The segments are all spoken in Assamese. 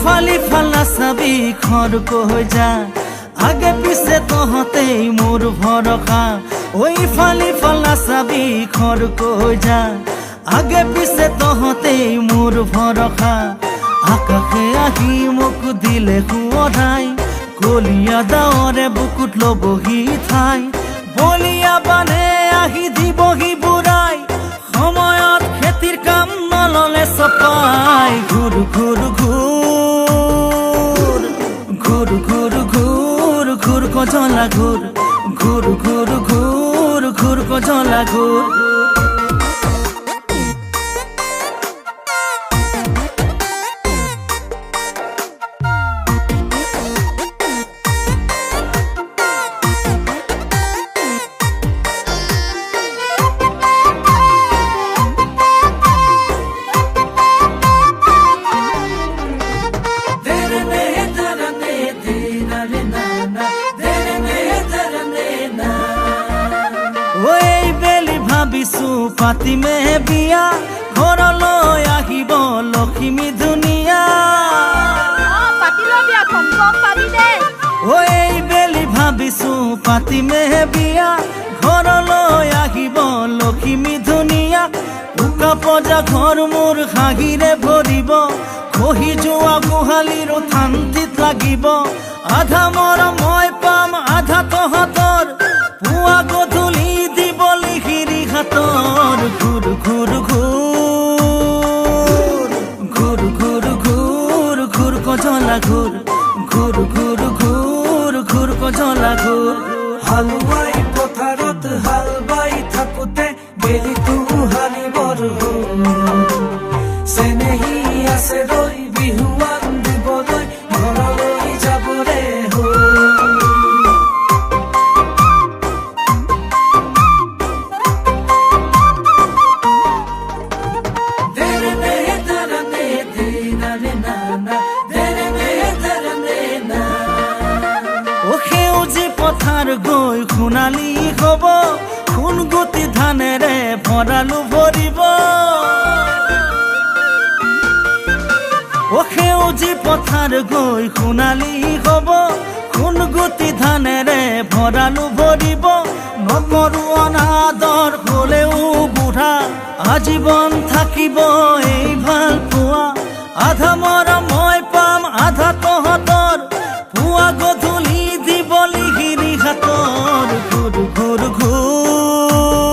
ইফাল নাচাবি খৰক হৈ যা আগে পিছে তহঁতেই মোৰ ভৰসা ইফাল নাচাবি খৰক হৈ যা আগে পিছে তহঁতেই মোৰ ভৰসা আকাশে আহি মোক দিলে শুৱৰাই কলীয়া ডাৱৰে বুকুত ল'বহি ঠাই বলীয়া বানে আহি দিবহি বুঢ়াই সময়ত খেতিৰ কাম নললে চপাই ঘূৰ ঘূৰ ঘূৰ ঘূৰ ঘূৰ ঘূৰ ঘূৰ কজলা ঘূৰ ঘূৰ ঘূৰ ঘূৰ ঘূৰ কজলা ঘূৰ পাতিমে বিয়া ঘৰলৈ আহিব লক্ষ্মী ধুনীয়া এই বেলি ভাবিছো পাতিমে বিয়া ঘৰলৈ আহিব লক্ষ্মী ধুনীয়া উকা পজা ঘৰ মোৰ হাঁহিৰে ভৰিব খহি যোৱা গোহালিৰ শান্তিত লাগিব আধা মৰম মই পাম আধা তহঁতৰ পুৱা গধূলি দিব লিখিৰি হাতৰ ঘূৰ ঘূৰ ঘূৰ ঘূৰ ঘূৰ ঘূৰ ঘূৰ কজলা ঘূৰ ঘূৰ ঘূৰ ঘূৰ ঘূৰ কজলা ঘূৰ হালুৱাই পথাৰত হাল বাই থাকোতে বেলিটো হাৰিবৰ চেনেহী আছে ৰৈ বিহুৱান দিবলৈ ঘৰলৈ যাবৰে পথাৰ গৈ সোণালী হব সোণ গুটি ধানেৰে ভঁৰালো ভৰিব সেউজী পথাৰ গৈ সোণালী হব সোণ গুটি ধানেৰে ভঁৰালো ভৰিব নকৰো অনাদৰ হলেও বুঢ়া আজীৱন থাকিব এই ভাল পোৱা আধা মৰম মই পাম আধা তহঁতৰ পুৱা গধূলি দিব লিখিৰি হাতৰ ঘূৰ ঘূৰ ঘূৰ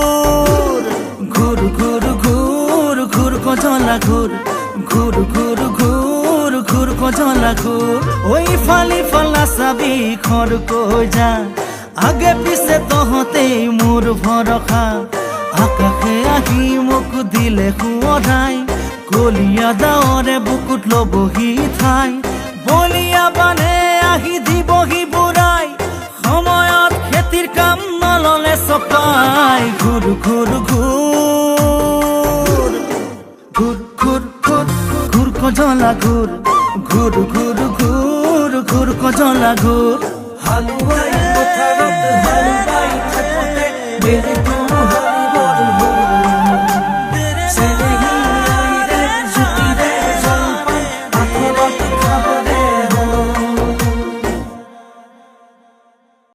ঘূৰ ঘূৰ ঘূৰ ঘূৰ কজলা ঘূৰ ঘূৰ ঘূৰ ঘূৰ ঘূৰ কজলা ঘূৰ ইফাল নাচাবি খৰক হৈ যা আগে পিছে তহঁতেই মোৰ ভৰসা আকাশে আহি মোক দিলে শুৱৰাই কলীয়া ডাৱৰে বুকুত ল'বহি ঠাই বলীয়া বানে আহি দিবহি বুঢ়াই সময়ত খেতিৰ কাম নললে চপাই ঘূৰ ঘূৰ ঘূৰ ঘূৰ ঘূৰ ঘূৰ ঘূৰ কজলা ঘূৰ ঘূৰ ঘূৰ ঘূৰ ঘূৰ কজলা ঘূৰ হালুৱাই পথাৰত হাল বাই থাকোতে